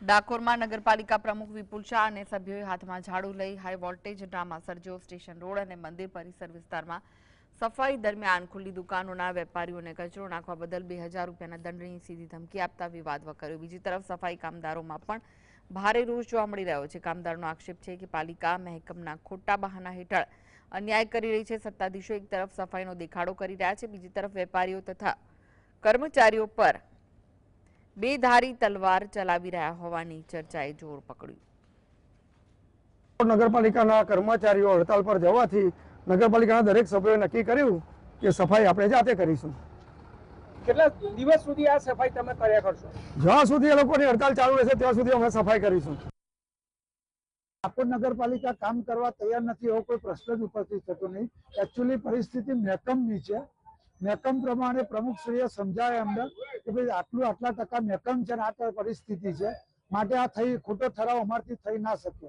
ડાકોરમાં નગરપાલિકા પ્રમુખ વિપુલ શાહ અને સભ્યોએ હાથમાં ઝાડુ લઈ હાઈ વોલ્ટેજ ડ્રામા સર્જ્યો। સ્ટેશન રોડ અને મંદિર પરિસર વિસ્તારમાં સફાઈ દરમિયાન ખુલ્લી દુકાનોના વેપારીઓને કચરો નાખવા બદલ 2000 રૂપિયાના દંડની સીધી ધમકી આપતા વિવાદ વકર્યો। બીજી તરફ સફાઈ કામદારોમાં પણ ભારે રોષ જોવા મળી રહ્યો છે। કામદારોનો આક્ષેપ છે કે પાલિકા મહેકમના ખોટા બહાના હેઠળ અન્યાય કરી રહી છે। સત્તાધીશો એક તરફ સફાઈનો દેખાડો કરી રહ્યા છે, બીજી તરફ વેપારીઓ તથા કર્મચારીઓ પર બેધારી તલવાર ચલાવી રહ્યા હોવાની ચર્ચાએ જોર પકડ્યું। નગરપાલિકાના કર્મચારીઓ હડતાલ પર જવાથી નગરપાલિકાના દરેક સભ્યોએ નક્કી કર્યું કે સફાઈ આપણે જાતે કરીશું। કેટલા દિવસ સુધી આ સફાઈ તમે કર્યા કરશો? જ્યાં સુધી એ લોકોની હડતાલ ચાલુ રહેશે ત્યાં સુધી અમે સફાઈ કરીશું। ડાકોર નગરપાલિકા કામ કરવા તૈયાર નથી એવો કોઈ પ્રશ્ન જ ઉપસ્થિત થતો નહીં। એકચ્યુઅલી પરિસ્થિતિ મહેકમની છે। મહેકમ પ્રમાણે પ્રમુખશ્રીએ સમજાવે અંદર કે ભાઈ આટલા ટકા મહેકમ છે અને આ પરિસ્થિતિ છે, માટે આ ખોટો ઠરાવ અમારથી થઈ ના શકે।